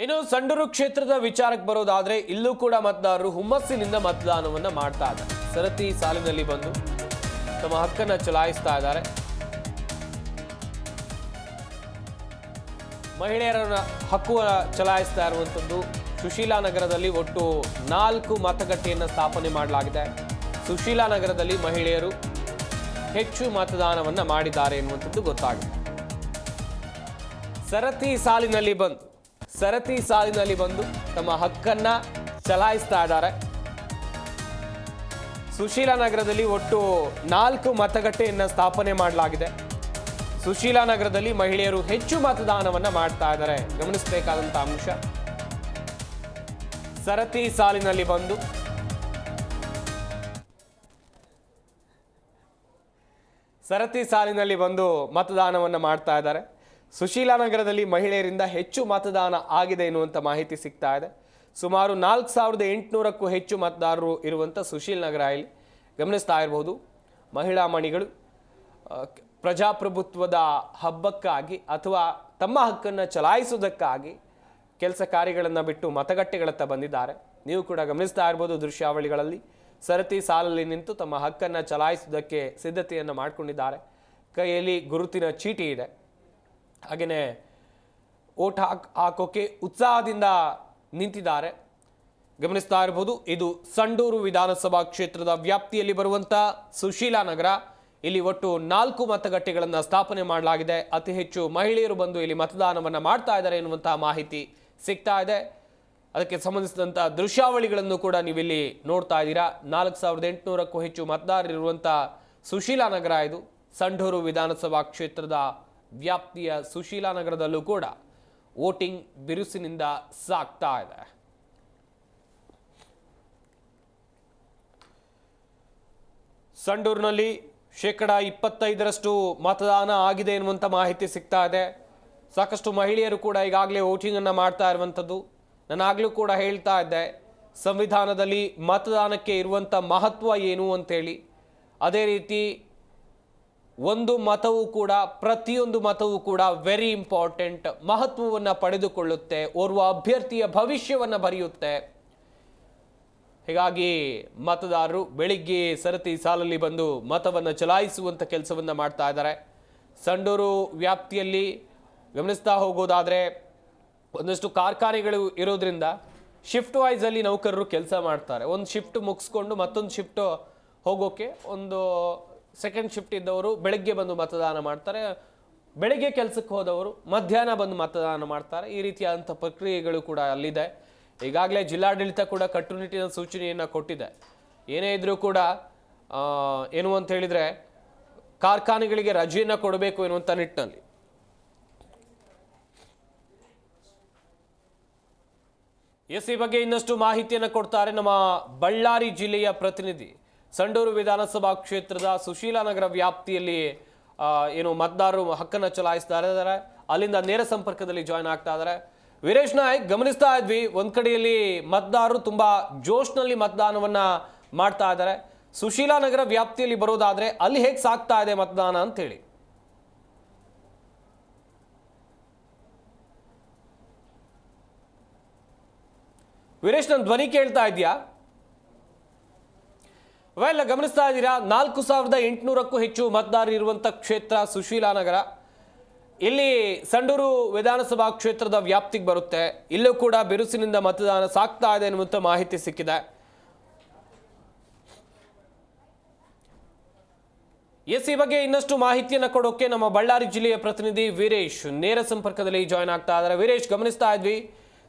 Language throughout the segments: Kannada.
ಇನ್ನು ಸಂಡೂರು ಕ್ಷೇತ್ರದ ವಿಚಾರಕ್ಕೆ ಬರೋದಾದ್ರೆ ಇಲ್ಲೂ ಕೂಡ ಮತದಾರರು ಹುಮ್ಮಸ್ಸಿನಿಂದ ಮತದಾನವನ್ನ ಮಾಡ್ತಾ ಇದ್ದಾರೆ. ಸರತಿ ಸಾಲಿನಲ್ಲಿ ಬಂದು ತಮ್ಮ ಹಕ್ಕನ್ನ ಚಲಾಯಿಸ್ತಾ ಇದ್ದಾರೆ. ಮಹಿಳೆಯರ ಹಕ್ಕು ಚಲಾಯಿಸ್ತಾ ಇರುವಂಥದ್ದು ಸುಶೀಲಾ ನಗರದಲ್ಲಿ ಒಟ್ಟು 4 ಮತಗಟ್ಟೆಯನ್ನು ಸ್ಥಾಪನೆ ಮಾಡಲಾಗಿದೆ. ಸುಶೀಲಾ ನಗರದಲ್ಲಿ ಮಹಿಳೆಯರು ಹೆಚ್ಚು ಮತದಾನವನ್ನ ಮಾಡಿದ್ದಾರೆ ಎನ್ನುವಂಥದ್ದು ಗೊತ್ತಾಗಿದೆ. ಸರತಿ ಸಾಲಿನಲ್ಲಿ ಬಂದು ತಮ್ಮ ಹಕ್ಕನ್ನ ಚಲಾಯಿಸ್ತಾ ಇದ್ದಾರೆ. ಸುಶೀಲಾ ನಗರದಲ್ಲಿ ಒಟ್ಟು 4 ಮತಗಟ್ಟೆಯನ್ನು ಸ್ಥಾಪನೆ ಮಾಡಲಾಗಿದೆ. ಸುಶೀಲಾ ನಗರದಲ್ಲಿ ಮಹಿಳೆಯರು ಹೆಚ್ಚು ಮತದಾನವನ್ನ ಮಾಡ್ತಾ ಇದ್ದಾರೆ. ಗಮನಿಸಬೇಕಾದಂತ ಅಂಶ, ಸರತಿ ಸಾಲಿನಲ್ಲಿ ಬಂದು ಮತದಾನವನ್ನ ಮಾಡ್ತಾ ಇದ್ದಾರೆ. ಸುಶೀಲಾ ನಗರದಲ್ಲಿ ಮಹಿಳೆಯರಿಂದ ಹೆಚ್ಚು ಮತದಾನ ಆಗಿದೆ ಎನ್ನುವಂಥ ಮಾಹಿತಿ ಸಿಗ್ತಾ ಇದೆ. ಸುಮಾರು 4800ಕ್ಕೂ ಹೆಚ್ಚು ಮತದಾರರು ಇರುವಂಥ ಸುಶೀಲ್ ನಗರ ಇಲ್ಲಿ ಗಮನಿಸ್ತಾ ಇರಬಹುದು. ಮಹಿಳಾ ಮಣಿಗಳು ಪ್ರಜಾಪ್ರಭುತ್ವದ ಹಬ್ಬಕ್ಕಾಗಿ ಅಥವಾ ತಮ್ಮ ಹಕ್ಕನ್ನು ಚಲಾಯಿಸುವುದಕ್ಕಾಗಿ ಕೆಲಸ ಕಾರ್ಯಗಳನ್ನು ಬಿಟ್ಟು ಮತಗಟ್ಟೆಗಳತ್ತ ಬಂದಿದ್ದಾರೆ. ನೀವು ಕೂಡ ಗಮನಿಸ್ತಾ ಇರ್ಬೋದು ದೃಶ್ಯಾವಳಿಗಳಲ್ಲಿ. ಸರತಿ ಸಾಲಲ್ಲಿ ನಿಂತು ತಮ್ಮ ಹಕ್ಕನ್ನು ಚಲಾಯಿಸುವುದಕ್ಕೆ ಸಿದ್ಧತೆಯನ್ನು ಮಾಡಿಕೊಂಡಿದ್ದಾರೆ. ಕೈಯಲ್ಲಿ ಗುರುತಿನ ಚೀಟಿ ಇದೆ. ಹಾಗೆಯೇ ಓಟ್ ಹಾಕೋಕೆ ಉತ್ಸಾಹದಿಂದ ನಿಂತಿದ್ದಾರೆ. ಗಮನಿಸ್ತಾ ಇರಬಹುದು. ಇದು ಸಂಡೂರು ವಿಧಾನಸಭಾ ಕ್ಷೇತ್ರದ ವ್ಯಾಪ್ತಿಯಲ್ಲಿ ಬರುವಂಥ ಸುಶೀಲಾ ನಗರ. ಇಲ್ಲಿ ಒಟ್ಟು 4 ಮತಗಟ್ಟೆಗಳನ್ನು ಸ್ಥಾಪನೆ ಮಾಡಲಾಗಿದೆ. ಅತಿ ಹೆಚ್ಚು ಮಹಿಳೆಯರು ಬಂದು ಇಲ್ಲಿ ಮತದಾನವನ್ನು ಮಾಡ್ತಾ ಇದ್ದಾರೆ ಎನ್ನುವಂತಹ ಮಾಹಿತಿ ಸಿಗ್ತಾ ಇದೆ. ಅದಕ್ಕೆ ಸಂಬಂಧಿಸಿದಂಥ ದೃಶ್ಯಾವಳಿಗಳನ್ನು ಕೂಡ ನೀವಿಲ್ಲಿ ನೋಡ್ತಾ ಇದ್ದೀರಾ. 4800ಕ್ಕೂ ಹೆಚ್ಚು ಮತದಾರರಿರುವಂಥ ಸುಶೀಲಾ ನಗರ ಇದು. ಸಂಡೂರು ವಿಧಾನಸಭಾ ಕ್ಷೇತ್ರದ ವ್ಯಾಪ್ತಿಯ ಸುಶೀಲಾ ನಗರದಲ್ಲೂ ಕೂಡ ವೋಟಿಂಗ್ ಬಿರುಸಿನಿಂದ ಸಾಗ್ತಾ ಇದೆ. ಸಂಡೂರಿನಲ್ಲಿ 25% ಮತದಾನ ಆಗಿದೆ ಎನ್ನುವಂಥ ಮಾಹಿತಿ ಸಿಗ್ತಾ ಇದೆ. ಸಾಕಷ್ಟು ಮಹಿಳೆಯರು ಕೂಡ ಈಗಾಗಲೇ ವೋಟಿಂಗನ್ನು ಮಾಡ್ತಾ ಇರುವಂಥದ್ದು. ನಾನಾಗಲೂ ಕೂಡ ಹೇಳ್ತಾ ಇದ್ದೆ, ಸಂವಿಧಾನದಲ್ಲಿ ಮತದಾನಕ್ಕೆ ಇರುವಂಥ ಮಹತ್ವ ಏನು ಅಂತೇಳಿ. ಅದೇ ರೀತಿ ಪ್ರತಿಯೊಂದು ಮತವೂ ಕೂಡ ವೆರಿ ಇಂಪಾರ್ಟೆಂಟ್, ಮಹತ್ವವನ್ನು ಪಡೆದುಕೊಳ್ಳುತ್ತೆ, ಓರ್ವ ಅಭ್ಯರ್ಥಿಯ ಭವಿಷ್ಯವನ್ನು ಬರೆಯುತ್ತೆ. ಹೀಗಾಗಿ ಮತದಾರರು ಬೆಳಿಗ್ಗೆ ಸರತಿ ಸಾಲಲ್ಲಿ ಬಂದು ಮತವನ್ನು ಚಲಾಯಿಸುವಂಥ ಕೆಲಸವನ್ನು ಮಾಡ್ತಾ ಇದ್ದಾರೆ. ಸಂಡೂರು ವ್ಯಾಪ್ತಿಯಲ್ಲಿ ಗಮನಿಸ್ತಾ ಹೋಗೋದಾದರೆ ಒಂದಷ್ಟು ಕಾರ್ಖಾನೆಗಳು ಇರೋದ್ರಿಂದ ಶಿಫ್ಟ್ ವೈಸಲ್ಲಿ ನೌಕರರು ಕೆಲಸ ಮಾಡ್ತಾರೆ. ಒಂದು ಶಿಫ್ಟ್ ಮುಗಿಸ್ಕೊಂಡು ಮತ್ತೊಂದು ಶಿಫ್ಟ್ ಹೋಗೋಕ್ಕೆ ಒಂದು ಸೆಕೆಂಡ್ ಶಿಫ್ಟ್ ಇದ್ದವರು ಬೆಳಗ್ಗೆ ಬಂದು ಮತದಾನ ಮಾಡ್ತಾರೆ. ಬೆಳಗ್ಗೆ ಕೆಲಸಕ್ಕೆ ಹೋದವರು ಮಧ್ಯಾಹ್ನ ಬಂದು ಮತದಾನ ಮಾಡ್ತಾರೆ. ಈ ರೀತಿಯಾದಂಥ ಪ್ರಕ್ರಿಯೆಗಳು ಕೂಡ ಅಲ್ಲಿದೆ. ಈಗಾಗಲೇ ಜಿಲ್ಲಾಡಳಿತ ಕೂಡ ಕಟ್ಟುನಿಟ್ಟಿನ ಸೂಚನೆಯನ್ನು ಕೊಟ್ಟಿದೆ. ಏನೇ ಇದ್ರೂ ಕೂಡ ಏನು ಅಂತ ಹೇಳಿದರೆ ಕಾರ್ಖಾನೆಗಳಿಗೆ ರಜೆಯನ್ನು ಕೊಡಬೇಕು ಎನ್ನುವಂಥ ನಿಟ್ಟಿನಲ್ಲಿ. ಈ ಬಗ್ಗೆ ಇನ್ನಷ್ಟು ಮಾಹಿತಿಯನ್ನು ಕೊಡ್ತಾರೆ ನಮ್ಮ ಬಳ್ಳಾರಿ ಜಿಲ್ಲೆಯ ಪ್ರತಿನಿಧಿ. ಸಂಡೂರು ವಿಧಾನಸಭಾ ಕ್ಷೇತ್ರದ ಸುಶೀಲಾ ನಗರ ವ್ಯಾಪ್ತಿಯಲ್ಲಿ ಏನು ಮತದಾರರು ಹಕ್ಕನ್ನು ಚಲಾಯಿಸ್ತಾ ಇದ್ದಾರೆ, ಅಲ್ಲಿಂದ ನೇರ ಸಂಪರ್ಕದಲ್ಲಿ ಜಾಯ್ನ್ ಆಗ್ತಾ ಇದ್ದಾರೆ. ವೀರೇಶ್ ನಾಯ್ಕ್, ಗಮನಿಸ್ತಾ ಇದ್ವಿ ಒಂದ್ ಕಡೆಯಲ್ಲಿ ಮತದಾರರು ತುಂಬಾ ಜೋಶ್ನಲ್ಲಿ ಮತದಾನವನ್ನ ಮಾಡ್ತಾ ಇದ್ದಾರೆ. ಸುಶೀಲಾ ನಗರ ವ್ಯಾಪ್ತಿಯಲ್ಲಿ ಬರೋದಾದ್ರೆ ಅಲ್ಲಿ ಹೇಗೆ ಸಾಗ್ತಾ ಇದೆ ಮತದಾನ ಅಂತ ಹೇಳಿ. ವೀರೇಶ್, ನನ್ನ ಧ್ವನಿ ಕೇಳ್ತಾ ಇದೆಯಾ? ಗಮನಿಸ್ತಾ ಇದ್ದೀರಾ, 4800ಕ್ಕೂ ಹೆಚ್ಚು ಮತದಾರರು ಇರುವಂತ ಕ್ಷೇತ್ರ ಸುಶೀಲಾ ನಗರ. ಇಲ್ಲಿ ಸಂಡೂರು ವಿಧಾನಸಭಾ ಕ್ಷೇತ್ರದ ವ್ಯಾಪ್ತಿಗೆ ಬರುತ್ತೆ. ಇಲ್ಲೂ ಕೂಡ ಬಿರುಸಿನಿಂದ ಮತದಾನ ಸಾಗ್ತಾ ಇದೆ ಎನ್ನುವಂಥ ಮಾಹಿತಿ ಸಿಕ್ಕಿದೆ. ಈ ಬಗ್ಗೆ ಇನ್ನಷ್ಟು ಮಾಹಿತಿಯನ್ನು ಕೊಡೋಕೆ ನಮ್ಮ ಬಳ್ಳಾರಿ ಜಿಲ್ಲೆಯ ಪ್ರತಿನಿಧಿ ವೀರೇಶ್ ನೇರ ಸಂಪರ್ಕದಲ್ಲಿ ಜಾಯ್ನ್ ಆಗ್ತಾ ಇದ್ದಾರೆ. ವೀರೇಶ್, ಗಮನಿಸ್ತಾ ಇದ್ವಿ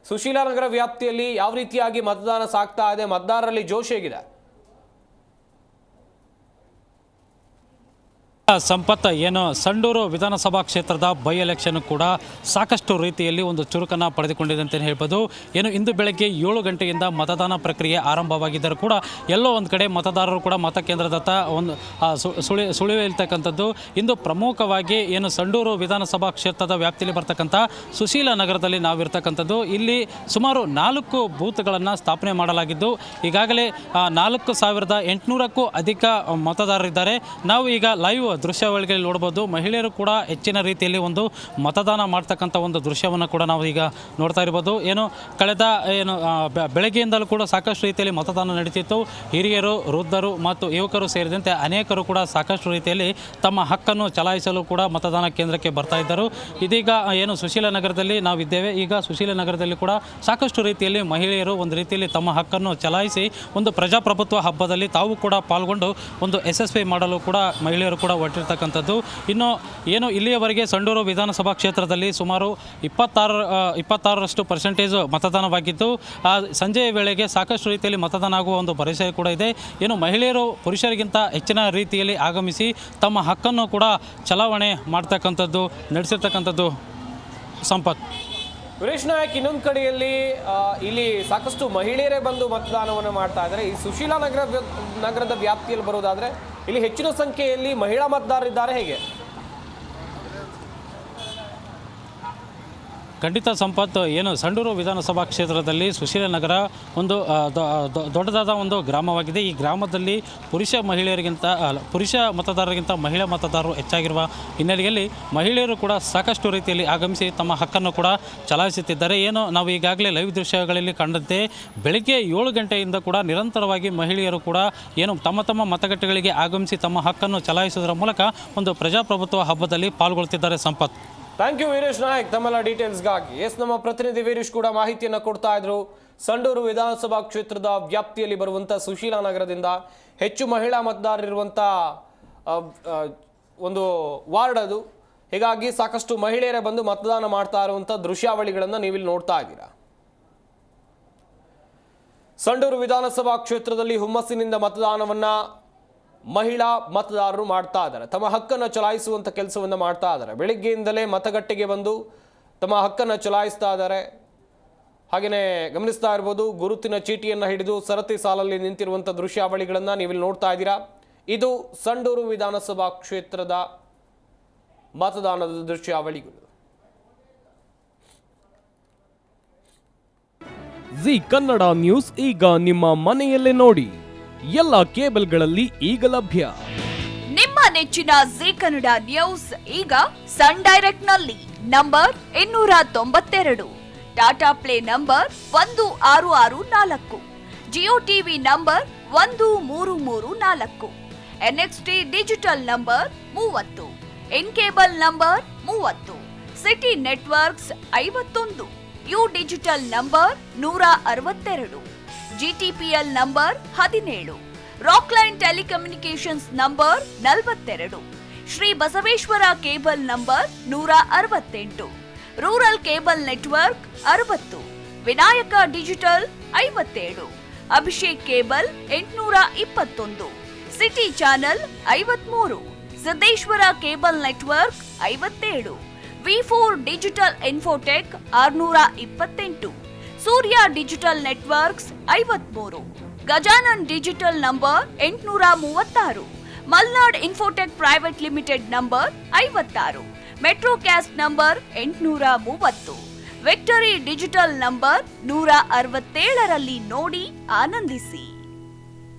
ಸುಶೀಲಾ ನಗರ ವ್ಯಾಪ್ತಿಯಲ್ಲಿ ಯಾವ ರೀತಿಯಾಗಿ ಮತದಾನ ಸಾಗ್ತಾ ಇದೆ, ಮತದಾರರಲ್ಲಿ ಜೋಶ್ ಹೇಗಿದೆ? ಸಂಪತ್, ಏನು ಸಂಡೂರು ವಿಧಾನಸಭಾ ಕ್ಷೇತ್ರದ ಬೈ ಎಲೆಕ್ಷನ್ ಕೂಡ ಸಾಕಷ್ಟು ರೀತಿಯಲ್ಲಿ ಒಂದು ಚುರುಕನ್ನು ಪಡೆದುಕೊಂಡಿದೆ ಅಂತಲೇ ಹೇಳ್ಬೋದು. ಏನು ಇಂದು ಬೆಳಗ್ಗೆ 7 ಗಂಟೆಯಿಂದ ಮತದಾನ ಪ್ರಕ್ರಿಯೆ ಆರಂಭವಾಗಿದ್ದರೂ ಕೂಡ ಎಲ್ಲೋ ಒಂದು ಕಡೆ ಮತದಾರರು ಕೂಡ ಮತಕೇಂದ್ರದತ್ತ ಒಂದು ಸುಳಿಯತಕ್ಕಂಥದ್ದು. ಇಂದು ಪ್ರಮುಖವಾಗಿ ಏನು ಸಂಡೂರು ವಿಧಾನಸಭಾ ಕ್ಷೇತ್ರದ ವ್ಯಾಪ್ತಿಯಲ್ಲಿ ಬರ್ತಕ್ಕಂಥ ಸುಶೀಲಾ ನಗರದಲ್ಲಿ ನಾವಿರ್ತಕ್ಕಂಥದ್ದು. ಇಲ್ಲಿ ಸುಮಾರು 4 ಬೂತ್ಗಳನ್ನು ಸ್ಥಾಪನೆ ಮಾಡಲಾಗಿದ್ದು ಈಗಾಗಲೇ 4800ಕ್ಕೂ ಅಧಿಕ ಮತದಾರರಿದ್ದಾರೆ. ನಾವು ಈಗ ಲೈವ್ ದೃಶ್ಯಾವಳಿಗಳಲ್ಲಿ ನೋಡ್ಬೋದು ಮಹಿಳೆಯರು ಕೂಡ ಹೆಚ್ಚಿನ ರೀತಿಯಲ್ಲಿ ಒಂದು ಮತದಾನ ಮಾಡ್ತಕ್ಕಂಥ ಒಂದು ದೃಶ್ಯವನ್ನು ಕೂಡ ನಾವು ಈಗ ನೋಡ್ತಾ ಇರ್ಬೋದು. ಕಳೆದ ಬೆಳಗ್ಗೆಯಿಂದಲೂ ಕೂಡ ಸಾಕಷ್ಟು ರೀತಿಯಲ್ಲಿ ಮತದಾನ ನಡೀತಿತ್ತು. ಹಿರಿಯರು, ವೃದ್ಧರು ಮತ್ತು ಯುವಕರು ಸೇರಿದಂತೆ ಅನೇಕರು ಕೂಡ ಸಾಕಷ್ಟು ರೀತಿಯಲ್ಲಿ ತಮ್ಮ ಹಕ್ಕನ್ನು ಚಲಾಯಿಸಲು ಕೂಡ ಮತದಾನ ಕೇಂದ್ರಕ್ಕೆ ಬರ್ತಾ ಇದ್ದರು. ಇದೀಗ ಸುಶೀಲ ನಗರದಲ್ಲಿ ನಾವಿದ್ದೇವೆ. ಈಗ ಸುಶೀಲ ನಗರದಲ್ಲಿ ಕೂಡ ಸಾಕಷ್ಟು ರೀತಿಯಲ್ಲಿ ಮಹಿಳೆಯರು ಒಂದು ರೀತಿಯಲ್ಲಿ ತಮ್ಮ ಹಕ್ಕನ್ನು ಚಲಾಯಿಸಿ ಒಂದು ಪ್ರಜಾಪ್ರಭುತ್ವ ಹಬ್ಬದಲ್ಲಿ ತಾವು ಕೂಡ ಪಾಲ್ಗೊಂಡು ಒಂದು ಯಶಸ್ವಿ ಮಾಡಲು ಕೂಡ ಮಹಿಳೆಯರು ಕೂಡ ಹೊರಟಿರ್ತಕ್ಕಂಥದ್ದು. ಇನ್ನು ಇಲ್ಲಿಯವರೆಗೆ ಸಂಡೂರು ವಿಧಾನಸಭಾ ಕ್ಷೇತ್ರದಲ್ಲಿ ಸುಮಾರು 26% ಮತದಾನವಾಗಿದ್ದು ಸಂಜೆಯ ವೇಳೆಗೆ ಸಾಕಷ್ಟು ರೀತಿಯಲ್ಲಿ ಮತದಾನ ಆಗುವ ಒಂದು ಭರವಸೆ ಕೂಡ ಇದೆ. ಮಹಿಳೆಯರು ಪುರುಷರಿಗಿಂತ ಹೆಚ್ಚಿನ ರೀತಿಯಲ್ಲಿ ಆಗಮಿಸಿ ತಮ್ಮ ಹಕ್ಕನ್ನು ಕೂಡ ಚಲಾವಣೆ ಮಾಡ್ತಕ್ಕಂಥದ್ದು ನಡೆಸಿರ್ತಕ್ಕಂಥದ್ದು. ಸಂಪತ್. ವೀರೇಶ್ ನಾಯಕ್, ಇನ್ನೊಂದು ಕಡೆಯಲ್ಲಿ ಇಲ್ಲಿ ಸಾಕಷ್ಟು ಮಹಿಳೆಯರೇ ಬಂದು ಮತದಾನವನ್ನು ಮಾಡ್ತಾ ಇದ್ದಾರೆ. ಈ ಸುಶೀಲ ನಗರದ ವ್ಯಾಪ್ತಿಯಲ್ಲಿ ಬರೋದಾದ್ರೆ ಇಲ್ಲಿ ಹೆಚ್ಚಿನ ಸಂಖ್ಯೆಯಲ್ಲಿ ಮಹಿಳಾ ಮತದಾರರಿದ್ದಾರೆ. ಹೇಗೆ? ಖಂಡಿತ ಸಂಪತ್. ಸಂಡೂರು ವಿಧಾನಸಭಾ ಕ್ಷೇತ್ರದಲ್ಲಿ ಸುಶೀಲ ನಗರ ಒಂದು ದೊಡ್ಡದಾದ ಒಂದು ಗ್ರಾಮವಾಗಿದೆ. ಈ ಗ್ರಾಮದಲ್ಲಿ ಪುರುಷ ಮತದಾರರಿಗಿಂತ ಮಹಿಳಾ ಮತದಾರರು ಹೆಚ್ಚಾಗಿರುವ ಹಿನ್ನೆಲೆಯಲ್ಲಿ ಮಹಿಳೆಯರು ಕೂಡ ಸಾಕಷ್ಟು ರೀತಿಯಲ್ಲಿ ಆಗಮಿಸಿ ತಮ್ಮ ಹಕ್ಕನ್ನು ಕೂಡ ಚಲಾಯಿಸುತ್ತಿದ್ದಾರೆ. ನಾವು ಈಗಾಗಲೇ ಲೈವ್ ದೃಶ್ಯಗಳಲ್ಲಿ ಕಂಡಂತೆ ಬೆಳಗ್ಗೆ 7 ಗಂಟೆಯಿಂದ ಕೂಡ ನಿರಂತರವಾಗಿ ಮಹಿಳೆಯರು ಕೂಡ ತಮ್ಮ ಮತಗಟ್ಟೆಗಳಿಗೆ ಆಗಮಿಸಿ ತಮ್ಮ ಹಕ್ಕನ್ನು ಚಲಾಯಿಸುವುದರ ಮೂಲಕ ಒಂದು ಪ್ರಜಾಪ್ರಭುತ್ವ ಹಬ್ಬದಲ್ಲಿ ಪಾಲ್ಗೊಳ್ತಿದ್ದಾರೆ. ಸಂಪತ್. ಥ್ಯಾಂಕ್ ಯು ವೀರೇಶ್ ನಾಯಕ್ ತಮ್ಮೆಲ್ಲ ಡೀಟೇಲ್ಸ್ಗಾಗಿ. ನಮ್ಮ ಪ್ರತಿನಿಧಿ ವೀರೇಶ್ ಕೂಡ ಮಾಹಿತಿಯನ್ನು ಕೊಡ್ತಾ ಇದ್ರು. ಸಂಡೂರು ವಿಧಾನಸಭಾ ಕ್ಷೇತ್ರದ ವ್ಯಾಪ್ತಿಯಲ್ಲಿ ಬರುವಂಥ ಸುಶೀಲಾ ನಗರದಿಂದ ಹೆಚ್ಚು ಮಹಿಳಾ ಮತದಾರರಿರುವಂಥ ಒಂದು ವಾರ್ಡ್ ಅದು. ಹೀಗಾಗಿ ಸಾಕಷ್ಟು ಮಹಿಳೆಯರೇ ಬಂದು ಮತದಾನ ಮಾಡ್ತಾ ಇರುವಂಥ ದೃಶ್ಯಾವಳಿಗಳನ್ನು ನೀವಿಲ್ಲಿ ನೋಡ್ತಾ ಇದ್ದೀರಾ. ಸಂಡೂರು ವಿಧಾನಸಭಾ ಕ್ಷೇತ್ರದಲ್ಲಿ ಹುಮ್ಮಸ್ಸಿನಿಂದ ಮತದಾನವನ್ನು ಮಹಿಳಾ ಮತದಾರರು ಮಾಡ್ತಾ ಇದ್ದಾರೆ. ತಮ್ಮ ಹಕ್ಕನ್ನು ಚಲಾಯಿಸುವಂಥ ಕೆಲಸವನ್ನು ಮಾಡ್ತಾ ಇದ್ದಾರೆ. ಬೆಳಿಗ್ಗೆಯಿಂದಲೇ ಮತಗಟ್ಟೆಗೆ ಬಂದು ತಮ್ಮ ಹಕ್ಕನ್ನು ಚಲಾಯಿಸ್ತಾ ಇದ್ದಾರೆ. ಹಾಗೆಯೇ ಗಮನಿಸ್ತಾ ಇರ್ಬೋದು, ಗುರುತಿನ ಚೀಟಿಯನ್ನು ಹಿಡಿದು ಸರತಿ ಸಾಲಲ್ಲಿ ನಿಂತಿರುವಂಥ ದೃಶ್ಯಾವಳಿಗಳನ್ನು ನೀವಿಲ್ಲಿ ನೋಡ್ತಾ ಇದ್ದೀರಾ. ಇದು ಸಂಡೂರು ವಿಧಾನಸಭಾ ಕ್ಷೇತ್ರದ ಮತದಾನದ ದೃಶ್ಯಾವಳಿಗಳು. ಜಿ ಕನ್ನಡ ನ್ಯೂಸ್ ಈಗ ನಿಮ್ಮ ಮನೆಯಲ್ಲೇ ನೋಡಿ. ಎಲ್ಲ ಕೇಬಲ್ಗಳಲ್ಲಿ ಈಗ ಲಭ್ಯ. ನಿಮ್ಮ ನೆಚ್ಚಿನ ಜಿ ಕನ್ನಡ ನ್ಯೂಸ್ ಈಗ ಸನ್ ಡೈರೆಕ್ಟ್ ನಲ್ಲಿ number 292, Tata play number 1664, Jio TV number 1334, NXT digital number 30, in cable number 30, city networks 51, U digital number 162, GTPL number 17, Rockline telecommunications number 42, Shri Basaveshwara cable number 168, rural cable network 60, Vinayaka digital 57, Abhishek cable 821, city channel 53, Siddeshwara cable network 57, V4 digital Infotech 628, Surya digital networks 53, Gajanan digital number 836, Malnad Infotech private limited number 56, Metrocast number 830, Victory digital number 167ರಲ್ಲಿ ನೋಡಿ ಆನಂದಿಸಿ.